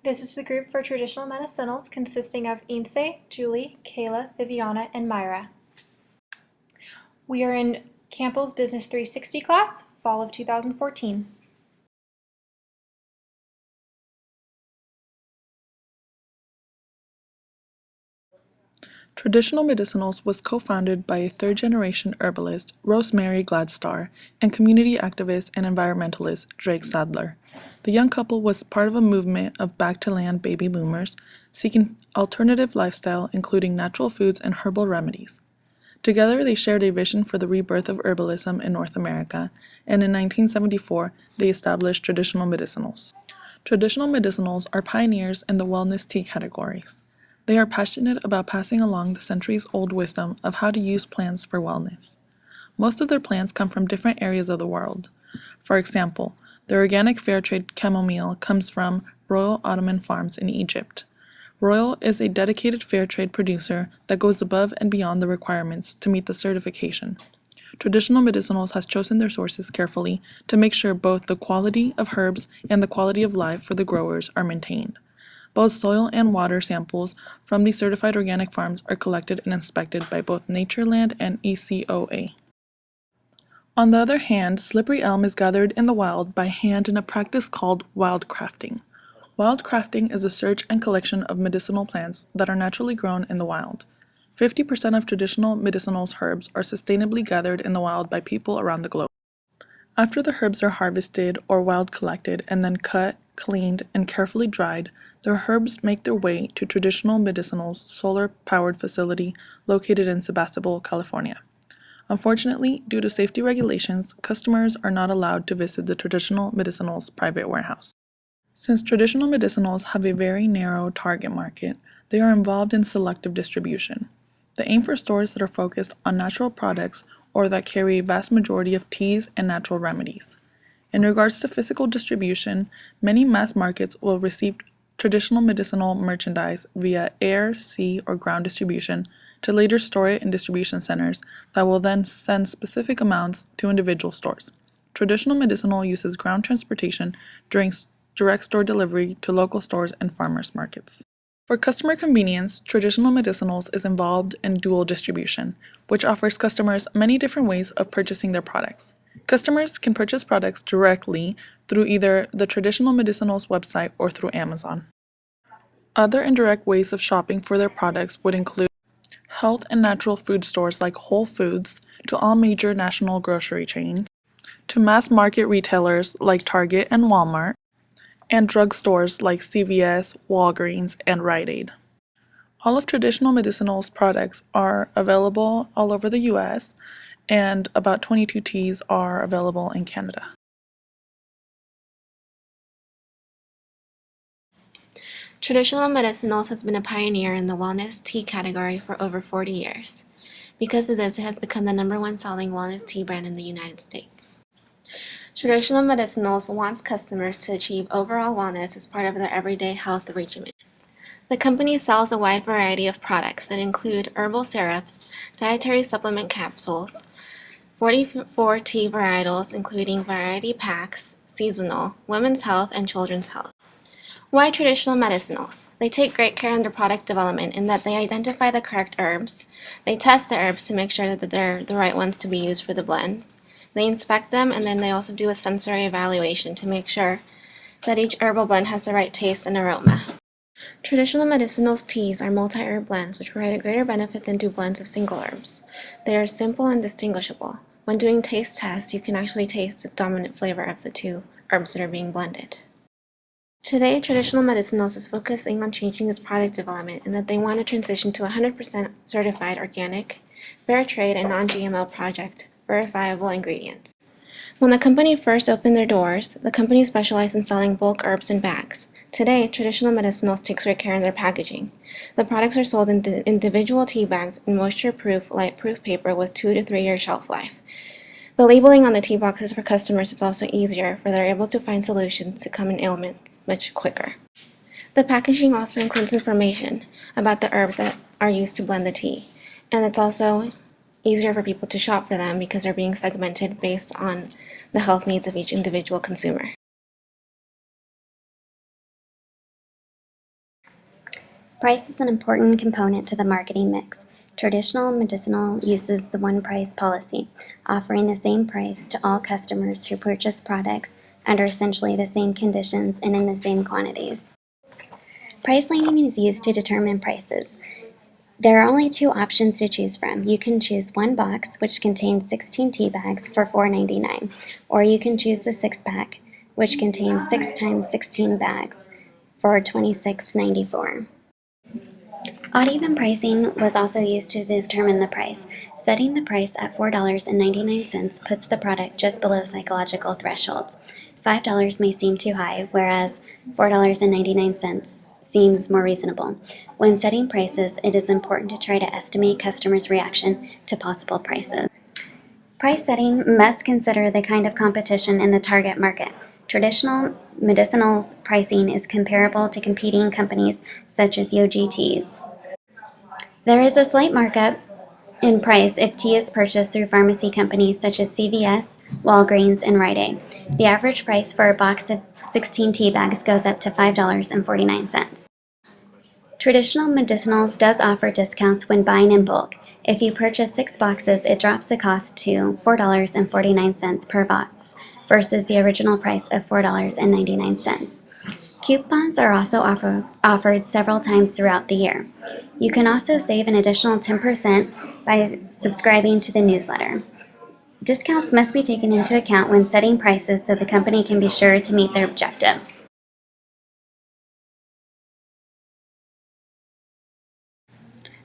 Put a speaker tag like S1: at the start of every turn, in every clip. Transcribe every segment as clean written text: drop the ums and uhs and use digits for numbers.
S1: This is the group for traditional medicinals consisting of Inse, Julie, Kayla, Viviana, and Myra. We are in Campbell's Business 360 class, fall of 2014.
S2: Traditional Medicinals was co-founded by a third-generation herbalist, Rosemary Gladstar, and community activist and environmentalist Drake Sadler. The young couple was part of a movement of back-to-land baby boomers seeking alternative lifestyle, including natural foods and herbal remedies. Together, they shared a vision for the rebirth of herbalism in North America, and in 1974, they established Traditional Medicinals. Traditional medicinals are pioneers in the wellness tea categories. They are passionate about passing along the centuries-old wisdom of how to use plants for wellness. Most of their plants come from different areas of the world. For example, the organic fair trade chamomile comes from Royal Ottoman Farms in Egypt. Royal is a dedicated fair trade producer that goes above and beyond the requirements to meet the certification. Traditional Medicinals has chosen their sources carefully to make sure both the quality of herbs and the quality of life for the growers are maintained. Both soil and water samples from these certified organic farms are collected and inspected by both Natureland and ECOA. On the other hand, slippery elm is gathered in the wild by hand in a practice called wildcrafting. Wildcrafting is a search and collection of medicinal plants that are naturally grown in the wild. 50% of traditional medicinals herbs are sustainably gathered in the wild by people around the globe. After the herbs are harvested or wild collected and then cut, cleaned, and carefully dried, the herbs make their way to Traditional Medicinals' solar-powered facility located in Sebastopol, California. Unfortunately, due to safety regulations, customers are not allowed to visit the Traditional Medicinals' private warehouse. Since Traditional Medicinals have a very narrow target market, they are involved in selective distribution. They aim for stores that are focused on natural products or that carry a vast majority of teas and natural remedies. In regards to physical distribution, many mass markets will receive traditional medicinal merchandise via air, sea, or ground distribution to later store it in distribution centers that will then send specific amounts to individual stores. Traditional medicinal uses ground transportation during direct store delivery to local stores and farmers markets. For customer convenience, Traditional Medicinals is involved in dual distribution, which offers customers many different ways of purchasing their products. Customers can purchase products directly through either the Traditional Medicinals website or through Amazon. Other indirect ways of shopping for their products would include health and natural food stores like Whole Foods, to all major national grocery chains, to mass market retailers like Target and Walmart, and drugstores like CVS, Walgreens, and Rite Aid. All of Traditional Medicinals products are available all over the US, and about 22 teas are available in Canada.
S3: Traditional Medicinals has been a pioneer in the wellness tea category for over 40 years. Because of this, it has become the #1 selling wellness tea brand in the United States. Traditional Medicinals wants customers to achieve overall wellness as part of their everyday health regimen. The company sells a wide variety of products that include herbal syrups, dietary supplement capsules, 44 tea varietals including variety packs, seasonal, women's health, and children's health. Why Traditional Medicinals? They take great care in their product development in that they identify the correct herbs, they test the herbs to make sure that they're the right ones to be used for the blends, they inspect them, and then they also do a sensory evaluation to make sure that each herbal blend has the right taste and aroma. Traditional Medicinals teas are multi-herb blends which provide a greater benefit than do blends of single herbs. They are simple and distinguishable. When doing taste tests, you can actually taste the dominant flavor of the two herbs that are being blended. Today, Traditional Medicinals is focusing on changing its product development in that they want to transition to 100% certified organic, fair trade, and non-GMO project verifiable ingredients. When the company first opened their doors, the company specialized in selling bulk herbs in bags. Today, Traditional Medicinals takes great care in their packaging. The products are sold in individual tea bags in moisture-proof, light-proof paper with 2 to 3 year shelf life. The labeling on the tea boxes for customers is also easier, for they're able to find solutions to common ailments much quicker. The packaging also includes information about the herbs that are used to blend the tea, and it's also easier for people to shop for them because they're being segmented based on the health needs of each individual consumer.
S4: Price is an important component to the marketing mix. Traditional medicinal uses the one price policy, offering the same price to all customers who purchase products under essentially the same conditions and in the same quantities. Price lining is used to determine prices. There are only two options to choose from. You can choose one box, which contains 16 tea bags for $4.99, or you can choose the 6-pack, which contains 6 times 16 bags for $26.94. Odd-even pricing was also used to determine the price. Setting the price at $4.99 puts the product just below psychological thresholds. $5 may seem too high, whereas $4.99 seems more reasonable. When setting prices, it is important to try to estimate customers' reaction to possible prices. Price setting must consider the kind of competition in the target market. Traditional medicinals pricing is comparable to competing companies such as Yogi Teas. There is a slight markup in price if tea is purchased through pharmacy companies such as CVS, Walgreens, and Rite Aid. The average price for a box of 16 tea bags goes up to $5.49. Traditional medicinals does offer discounts when buying in bulk. If you purchase 6 boxes, it drops the cost to $4.49 per box versus the original price of $4.99. Coupons are also offered several times throughout the year. You can also save an additional 10% by subscribing to the newsletter. Discounts must be taken into account when setting prices so the company can be sure to meet their objectives.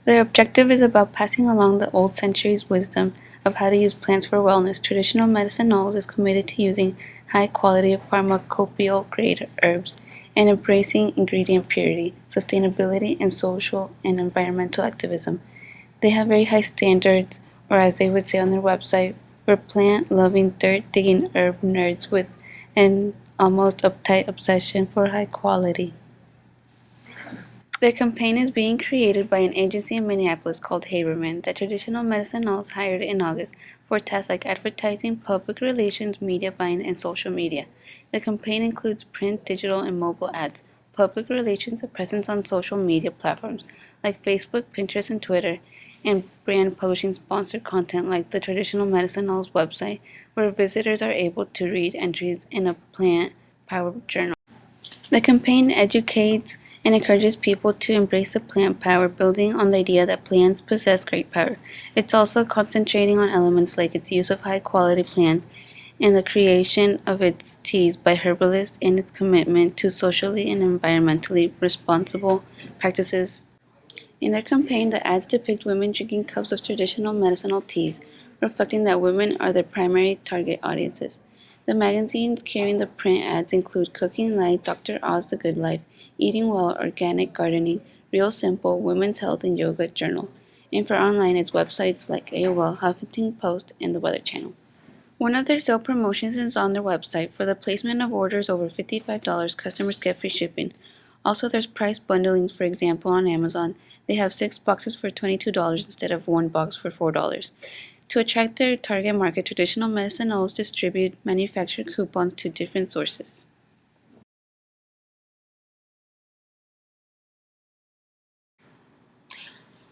S5: Their objective is about passing along the old centuries' wisdom of how to use plants for wellness. Traditional Medicinals is committed to using high-quality pharmacopoeia-grade herbs and embracing ingredient purity, sustainability, and social and environmental activism. They have very high standards, or as they would say on their website, we're plant-loving, dirt-digging herb nerds with an almost uptight obsession for high quality. Their campaign is being created by an agency in Minneapolis called Haberman that Traditional Medicinals hired in August for tasks like advertising, public relations, media buying, and social media. The campaign includes print, digital, and mobile ads, public relations, a presence on social media platforms like Facebook, Pinterest, and Twitter, and brand publishing sponsored content like the Traditional Medicinals website, where visitors are able to read entries in a plant-powered journal. The campaign educates and encourages people to embrace the plant power, building on the idea that plants possess great power. It's also concentrating on elements like its use of high-quality plants and the creation of its teas by herbalists and its commitment to socially and environmentally responsible practices. In their campaign, the ads depict women drinking cups of traditional medicinal teas, reflecting that women are their primary target audiences. The magazines carrying the print ads include Cooking Light, Dr. Oz, The Good Life, Eating Well, Organic Gardening, Real Simple, Women's Health and Yoga Journal, and for online it's websites like AOL, Huffington Post, and the Weather Channel. One of their sale promotions is on their website. For the placement of orders over $55, customers get free shipping. Also, there's price bundling. For example, on Amazon, they have 6 boxes for $22 instead of 1 box for $4. To attract their target market, Traditional Medicinals distribute manufactured coupons to different sources.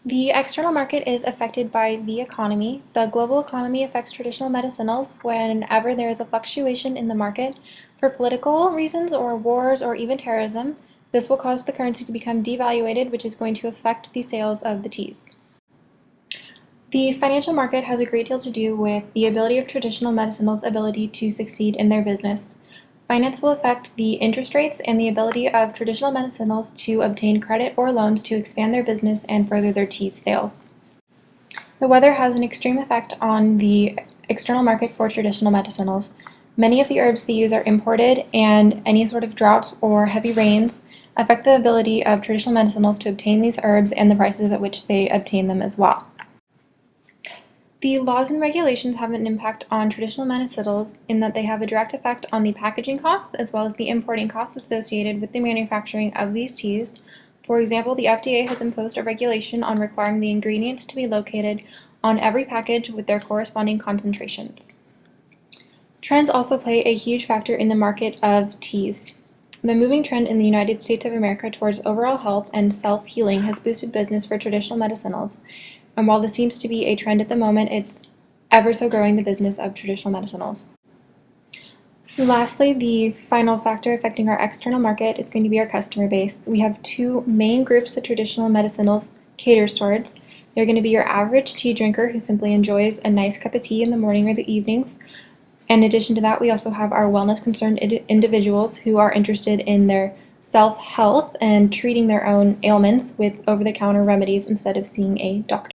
S1: The external market is affected by the economy. The global economy affects traditional medicinals whenever there is a fluctuation in the market for political reasons or wars or even terrorism. This will cause the currency to become devaluated, which is going to affect the sales of the teas. The financial market has a great deal to do with the ability of traditional medicinals' ability to succeed in their business. Finance will affect the interest rates and the ability of traditional medicinals to obtain credit or loans to expand their business and further their tea sales. The weather has an extreme effect on the external market for traditional medicinals. Many of the herbs they use are imported, and any sort of droughts or heavy rains affect the ability of traditional medicinals to obtain these herbs and the prices at which they obtain them as well. The laws and regulations have an impact on traditional medicinals in that they have a direct effect on the packaging costs as well as the importing costs associated with the manufacturing of these teas. For example, the FDA has imposed a regulation on requiring the ingredients to be located on every package with their corresponding concentrations. Trends also play a huge factor in the market of teas. The moving trend in the United States of America towards overall health and self-healing has boosted business for traditional medicinals. And while this seems to be a trend at the moment, it's ever so growing the business of traditional medicinals. Lastly, the final factor affecting our external market is going to be our customer base. We have two main groups of traditional medicinals cater towards. They're going to be your average tea drinker who simply enjoys a nice cup of tea in the morning or the evenings. In addition to that, we also have our wellness-concerned individuals who are interested in their self-health and treating their own ailments with over-the-counter remedies instead of seeing a doctor.